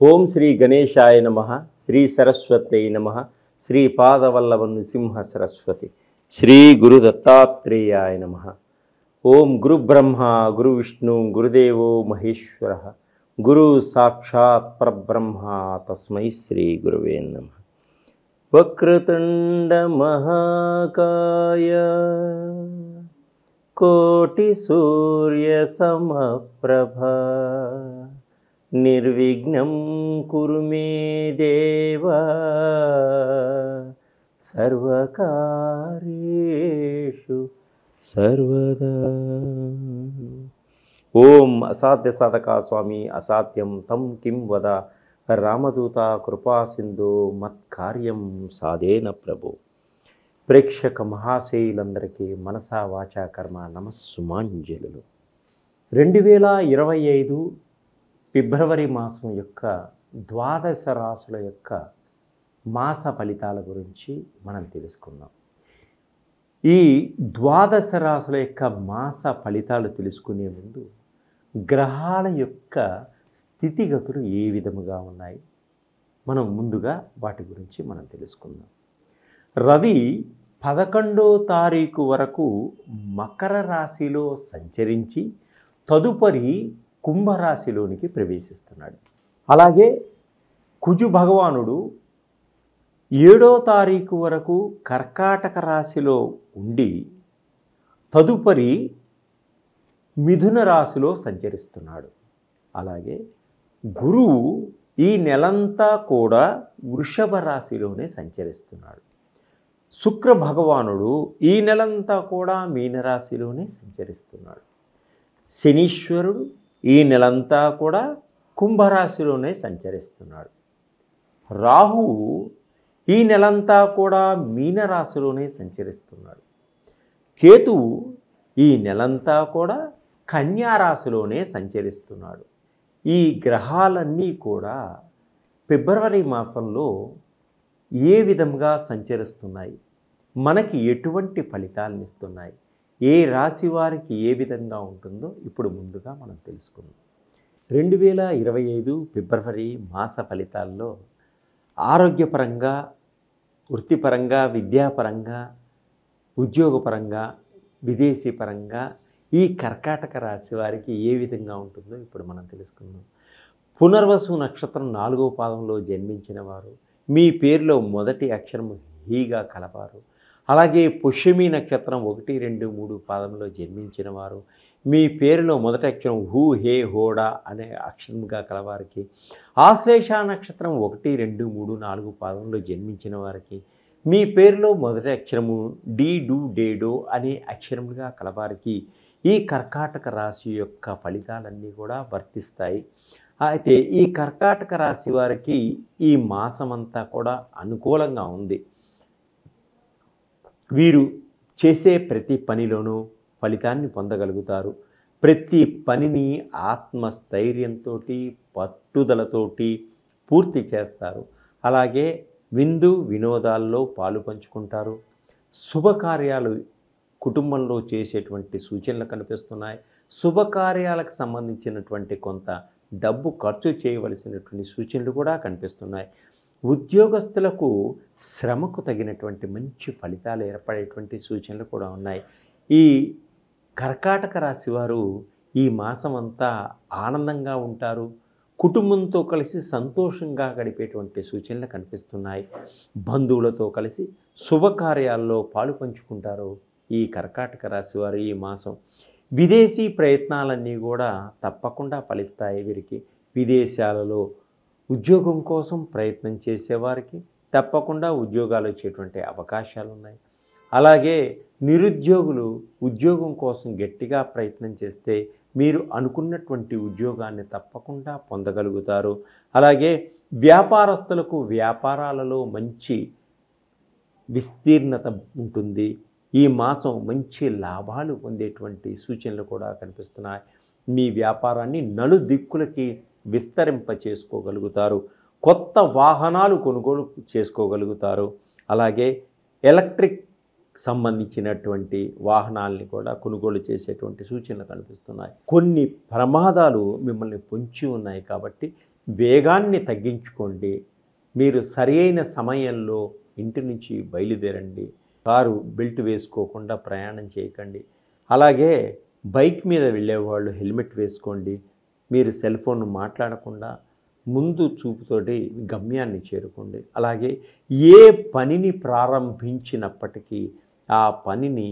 ఓం శ్రీ గణేశాయ నమః. శ్రీ సరస్వతై నమః. శ్రీ పాదవల్లభ నృసింహ సరస్వతి. శ్రీ గురు దత్తాత్రేయాయ నమః. ఓం గురు బ్రహ్మ గురు విష్ణు గురుదేవో మహేశ్వర గురు సాక్షాత్ పరబ్రహ్మ తస్మై శ్రీ గురువే నమః. వక్రతుండ మహాకాయ కోటి సూర్య సమప్రభ నిర్విఘ్నం కురు మే దేవ సర్వకార్యేషు సర్వదా. ఓం అసాధ్య సాధకా స్వామి అసాధ్యం తం కిం వద రామదూత కృపా సింధు మత్కార్యం సాధేన ప్రభు. ప్రేక్షక మహాశయులందరికీ మనసా వాచా కర్మ నమస్సుమాంజలులు. 2025 ఫిబ్రవరి మాసం యొక్క ద్వాదశ రాశుల యొక్క మాస ఫలితాల గురించి మనం తెలుసుకుందాం. ఈ ద్వాదశ రాశుల యొక్క మాస ఫలితాలు తెలుసుకునే ముందు గ్రహాల యొక్క స్థితిగతులు ఏ విధముగా ఉన్నాయి మనం ముందుగా వాటి గురించి మనం తెలుసుకుందాం. రవి 11వ తారీఖు వరకు మకర రాశిలో సంచరించి తదుపరి కుంభరాశిలోనికి ప్రవేశిస్తున్నాడు. అలాగే కుజు భగవానుడు 7వ తారీఖు వరకు కర్కాటక రాశిలో ఉండి తదుపరి మిథున రాశిలో సంచరిస్తున్నాడు. అలాగే గురువు ఈ నెలంతా కూడా వృషభ రాశిలోనే సంచరిస్తున్నాడు. శుక్ర భగవానుడు ఈ నెలంతా కూడా మీనరాశిలోనే సంచరిస్తున్నాడు. శనీశ్వరుడు ఈ నెలంతా కూడా కుంభరాశిలోనే సంచరిస్తున్నాడు. రాహువు ఈ నెలంతా కూడా మీనరాశిలోనే సంచరిస్తున్నాడు. కేతువు ఈ నెలంతా కూడా కన్యారాశిలోనే సంచరిస్తున్నాడు. ఈ గ్రహాలన్నీ కూడా ఫిబ్రవరి మాసంలో ఏ విధంగా సంచరిస్తున్నాయి, మనకి ఎటువంటి ఫలితాలను ఇస్తున్నాయి, ఏ రాశి వారికి ఏ విధంగా ఉంటుందో ఇప్పుడు ముందుగా మనం తెలుసుకుందాం. 2025 ఫిబ్రవరి మాస ఫలితాల్లో ఆరోగ్యపరంగా, వృత్తిపరంగా, విద్యాపరంగా, ఉద్యోగపరంగా, విదేశీ పరంగా ఈ కర్కాటక రాశి వారికి ఏ విధంగా ఉంటుందో ఇప్పుడు మనం తెలుసుకుందాం. పునర్వసు నక్షత్రం 4వ పాదంలో జన్మించిన వారు, మీ పేరులో మొదటి అక్షరం హీగా కలవారు, అలాగే పుష్యమి నక్షత్రం 1, 2, 3 పాదంలో జన్మించిన వారు, మీ పేరులో మొదటి అక్షరం హూ, హే, హోడా అనే అక్షరంగా కలవారికి, ఆశ్లేష నక్షత్రం 1, 2, 3, 4 పాదంలో జన్మించిన వారికి, మీ పేరులో మొదటి అక్షరము డి, డు, డేడో అనే అక్షరములుగా కలవారికి ఈ కర్కాటక రాశి యొక్క ఫలితాలన్నీ కూడా వర్తిస్తాయి. అయితే ఈ కర్కాటక రాశి వారికి ఈ మాసమంతా కూడా అనుకూలంగా ఉంది. వీరు చేసే ప్రతి పనిలోనూ ఫలితాన్ని పొందగలుగుతారు. ప్రతి పనిని ఆత్మస్థైర్యంతో, పట్టుదలతోటి పూర్తి చేస్తారు. అలాగే విందు వినోదాల్లో పాలు పంచుకుంటారు. శుభకార్యాలు కుటుంబంలో చేసేటువంటి సూచనలు కనిపిస్తున్నాయి. శుభకార్యాలకు సంబంధించినటువంటి కొంత డబ్బు ఖర్చు చేయవలసినటువంటి సూచనలు కూడా కనిపిస్తున్నాయి. ఉద్యోగస్తులకు శ్రమకు తగినటువంటి మంచి ఫలితాలు ఏర్పడేటువంటి సూచనలు కూడా ఉన్నాయి. ఈ కర్కాటక రాశి వారు ఈ మాసం అంతా ఆనందంగా ఉంటారు. కుటుంబంతో కలిసి సంతోషంగా గడిపేటువంటి సూచనలు కనిపిస్తున్నాయి. బంధువులతో కలిసి శుభకార్యాల్లో పాలు పంచుకుంటారు ఈ కర్కాటక రాశి వారు ఈ మాసం. విదేశీ ప్రయత్నాలన్నీ కూడా తప్పకుండా ఫలిస్తాయి. వీరికి విదేశాలలో ఉద్యోగం కోసం ప్రయత్నం చేసేవారికి తప్పకుండా ఉద్యోగాలు వచ్చేటువంటి అవకాశాలు ఉన్నాయి. అలాగే నిరుద్యోగులు ఉద్యోగం కోసం గట్టిగా ప్రయత్నం చేస్తే మీరు అనుకున్నటువంటి ఉద్యోగాన్ని తప్పకుండా పొందగలుగుతారు. అలాగే వ్యాపారస్తులకు వ్యాపారాలలో మంచి విస్తీర్ణత ఉంటుంది. ఈ మాసం మంచి లాభాలు పొందేటువంటి సూచనలు కూడా కనిపిస్తున్నాయి. మీ వ్యాపారాన్ని నలుదిక్కులకి విస్తరింప చేసుకోగలుగుతారు. కొత్త వాహనాలు కొనుగోలు చేసుకోగలుగుతారు. అలాగే ఎలక్ట్రిక్ సంబంధించినటువంటి వాహనాల్ని కూడా కొనుగోలు చేసేటువంటి సూచనలు కనిపిస్తున్నాయి. కొన్ని ప్రమాదాలు మిమ్మల్ని పొంచి ఉన్నాయి కాబట్టి వేగాన్ని తగ్గించుకోండి. మీరు సరియైన సమయంలో ఇంటి నుంచి బయలుదేరండి. కారు బెల్ట్ వేసుకోకుండా ప్రయాణం చేయకండి. అలాగే బైక్ మీద వెళ్ళేవాళ్ళు హెల్మెట్ వేసుకోండి. మీరు సెల్ ఫోన్ మాట్లాడకుండా ముందు చూపుతోటి గమ్యాన్ని చేరుకోండి. అలాగే ఏ పనిని ప్రారంభించినప్పటికీ ఆ పనిని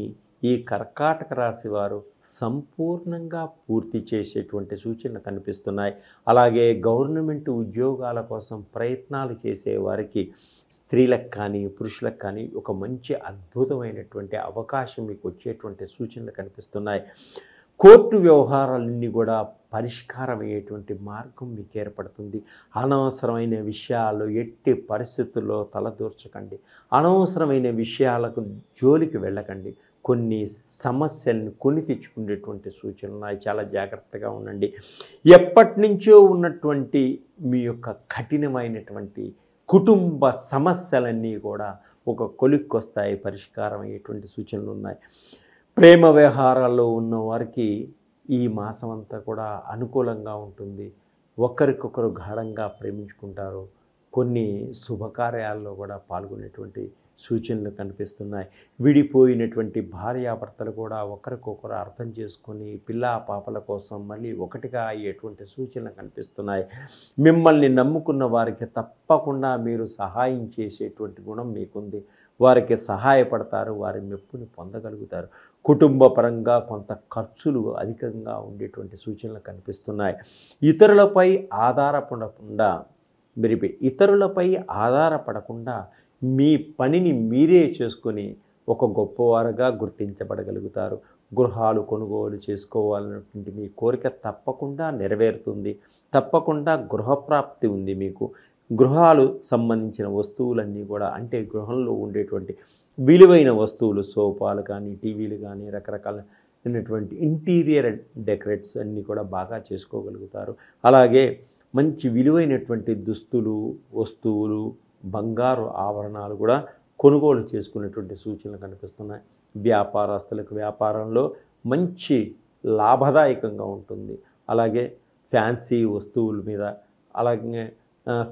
ఈ కర్కాటక రాశి వారు సంపూర్ణంగా పూర్తి చేసేటువంటి సూచనలు కనిపిస్తున్నాయి. అలాగే గవర్నమెంట్ ఉద్యోగాల కోసం ప్రయత్నాలు చేసే వారికి స్త్రీలకు కానీ పురుషులకు కానీ ఒక మంచి అద్భుతమైనటువంటి అవకాశం మీకు వచ్చేటువంటి సూచనలు కనిపిస్తున్నాయి. కోర్టు వ్యవహారాలన్నీ కూడా పరిష్కారం అయ్యేటువంటి మార్గం మీకు ఏర్పడుతుంది. అనవసరమైన విషయాలు ఎట్టి పరిస్థితుల్లో తలదూర్చకండి. అనవసరమైన విషయాలకు జోలికి వెళ్ళకండి. కొన్ని సమస్యలను కొని తెచ్చుకునేటువంటి సూచనలు ఉన్నాయి. చాలా జాగ్రత్తగా ఉండండి. ఎప్పటి నుంచో ఉన్నటువంటి మీ యొక్క కఠినమైనటువంటి కుటుంబ సమస్యలన్నీ కూడా ఒక కొలిక్కొస్తాయి, పరిష్కారం అయ్యేటువంటి సూచనలు ఉన్నాయి. ప్రేమ వ్యవహారాల్లో ఉన్న వారికి ఈ మాసం అంతా కూడా అనుకూలంగా ఉంటుంది. ఒకరికొకరు గాఢంగా ప్రేమించుకుంటారు. కొన్ని శుభకార్యాల్లో కూడా పాల్గొనేటువంటి సూచనలు కనిపిస్తున్నాయి. విడిపోయినటువంటి భార్యాభర్తలు కూడా ఒకరికొకరు అర్థం చేసుకొని పిల్లా పాపల కోసం మళ్ళీ ఒకటిగా అయ్యేటువంటి సూచనలు కనిపిస్తున్నాయి. మిమ్మల్ని నమ్ముకున్న వారికి తప్పకుండా మీరు సహాయం చేసేటువంటి గుణం మీకుంది. వారికి సహాయపడతారు, వారి మెప్పుని పొందగలుగుతారు. కుటుంబ పరంగా కొంత ఖర్చులు అధికంగా ఉండేటువంటి సూచనలు కనిపిస్తున్నాయి. ఇతరులపై ఆధారపడకుండా మీ పనిని మీరే చేసుకొని ఒక గొప్పవారుగా గుర్తించబడగలుగుతారు. గృహాలు కొనుగోలు చేసుకోవాలన్నటువంటి మీ కోరిక తప్పకుండా నెరవేరుతుంది. తప్పకుండా గృహప్రాప్తి ఉంది మీకు. గృహాలు సంబంధించిన వస్తువులన్నీ కూడా, అంటే గృహంలో ఉండేటువంటి విలువైన వస్తువులు, సోఫాలు కానీ టీవీలు కానీ రకరకాలైనటువంటి ఇంటీరియర్ డెకరేట్స్ అన్నీ కూడా బాగా చేసుకోగలుగుతారు. అలాగే మంచి విలువైనటువంటి దుస్తులు, వస్తువులు, బంగారు ఆభరణాలు కూడా కొనుగోలు చేసుకునేటువంటి సూచనలు కనిపిస్తున్నాయి. వ్యాపారస్తులకు వ్యాపారంలో మంచి లాభదాయకంగా ఉంటుంది. అలాగే ఫ్యాన్సీ వస్తువుల మీద, అలాగే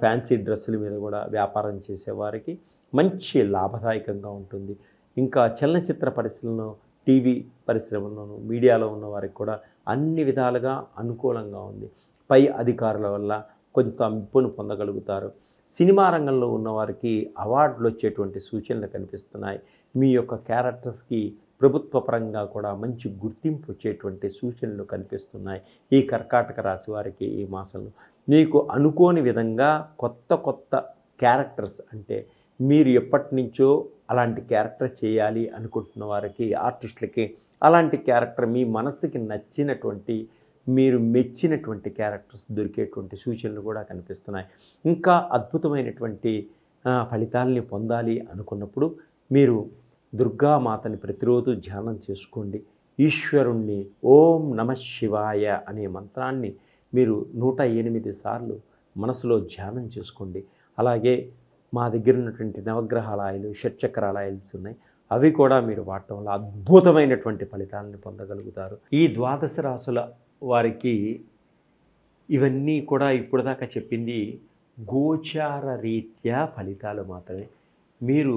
ఫ్యాన్సీ డ్రెస్సుల మీద కూడా వ్యాపారం చేసేవారికి మంచి లాభదాయకంగా ఉంటుంది. ఇంకా చలనచిత్ర పరిశ్రమలో, టీవీ పరిశ్రమలోను, మీడియాలో ఉన్న వారికి కూడా అన్ని విధాలుగా అనుకూలంగా ఉంది. పై అధికారుల వల్ల కొంత మెప్పును పొందగలుగుతారు. సినిమా రంగంలో ఉన్నవారికి అవార్డులు వచ్చేటువంటి సూచనలు కనిపిస్తున్నాయి. మీ యొక్క క్యారెక్టర్స్కి ప్రభుత్వ పరంగా కూడా మంచి గుర్తింపు వచ్చేటువంటి సూచనలు కనిపిస్తున్నాయి. ఈ కర్కాటక రాశి వారికి ఈ మాసంలో మీకు అనుకోని విధంగా కొత్త క్యారెక్టర్స్, అంటే మీరు ఎప్పటి నుంచో అలాంటి క్యారెక్టర్ చేయాలి అనుకుంటున్న వారికి, ఆర్టిస్టులకి అలాంటి క్యారెక్టర్ మీ మనసుకి నచ్చినటువంటి, మీరు మెచ్చినటువంటి క్యారెక్టర్స్ దొరికేటువంటి సూచనలు కూడా కనిపిస్తున్నాయి. ఇంకా అద్భుతమైనటువంటి ఫలితాలని పొందాలి అనుకున్నప్పుడు మీరు దుర్గామాతని ప్రతిరోజు ధ్యానం చేసుకోండి. ఈశ్వరుణ్ణి ఓం నమః శివాయ అనే మంత్రాన్ని మీరు 108 సార్లు మనసులో ధ్యానం చేసుకోండి. అలాగే మా దగ్గర ఉన్నటువంటి నవగ్రహాల ఆయిల్, షట్చక్రాల ఆయిల్స్ ఉన్నాయి. అవి కూడా మీరు వాడటం వల్ల అద్భుతమైనటువంటి ఫలితాలను పొందగలుగుతారు. ఈ ద్వాదశ రాశుల వారికి ఇవన్నీ కూడా ఇప్పుడు దాకా చెప్పింది గోచార రీత్యా ఫలితాలు మాత్రమే. మీరు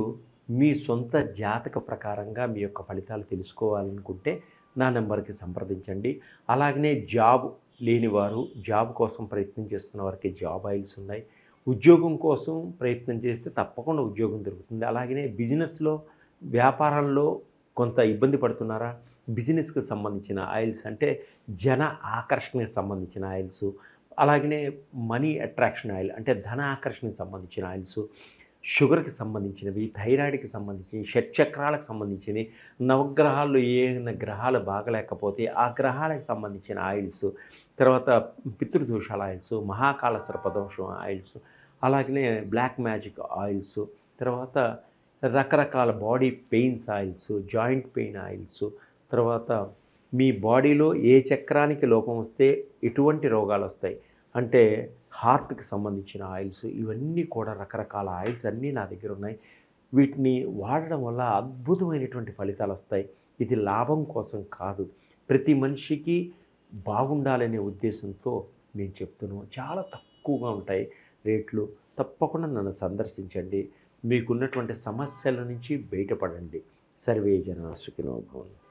మీ సొంత జాతక ప్రకారంగా మీ యొక్క ఫలితాలు తెలుసుకోవాలనుకుంటే నా నెంబర్కి సంప్రదించండి. అలాగనే జాబ్ లేనివారు, జాబ్ కోసం ప్రయత్నం చేస్తున్న వారికి జాబ్ ఆయిల్స్ ఉన్నాయి. ఉద్యోగం కోసం ప్రయత్నం చేస్తే తప్పకుండా ఉద్యోగం దొరుకుతుంది. అలాగనే బిజినెస్లో, వ్యాపారంలో కొంత ఇబ్బంది పడుతున్నారా, బిజినెస్కి సంబంధించిన ఆయిల్స్, అంటే జన ఆకర్షణకి సంబంధించిన ఆయిల్స్, అలాగనే మనీ అట్రాక్షన్ ఆయిల్, అంటే ధన ఆకర్షణకి సంబంధించిన ఆయిల్స్, షుగర్కి సంబంధించినవి, థైరాయిడ్కి సంబంధించినవి, షట్చక్రాలకు సంబంధించినవి, నవగ్రహాల్లో ఏదైనా గ్రహాలు బాగలేకపోతే ఆ గ్రహాలకు సంబంధించిన ఆయిల్స్, తర్వాత పితృదోషాల ఆయిల్స్, మహాకాల సర్పదోషం ఆయిల్స్, అలాగనే బ్లాక్ మ్యాజిక్ ఆయిల్స్, తర్వాత రకరకాల body pains oils, joint pain oils, తర్వాత మీ బాడీలో ఏ చక్రానికి లోపం వస్తే ఎటువంటి రోగాలు వస్తాయి, అంటే హార్ట్కి సంబంధించిన ఆయిల్స్, ఇవన్నీ కూడా రకరకాల ఆయిల్స్ అన్నీ నా దగ్గర ఉన్నాయి. వీటిని వాడడం వల్ల అద్భుతమైనటువంటి ఫలితాలు వస్తాయి. ఇది లాభం కోసం కాదు, ప్రతి మనిషికి బాగుండాలనే ఉద్దేశంతో నేను చెప్తున్నాను, చాలా తక్కువగా ఉంటాయి రేట్లు. తప్పకుండా నన్ను సందర్శించండి. మీకున్నటువంటి సమస్యల నుంచి బయటపడండి. సర్వే జనా సుఖినో భవంతు.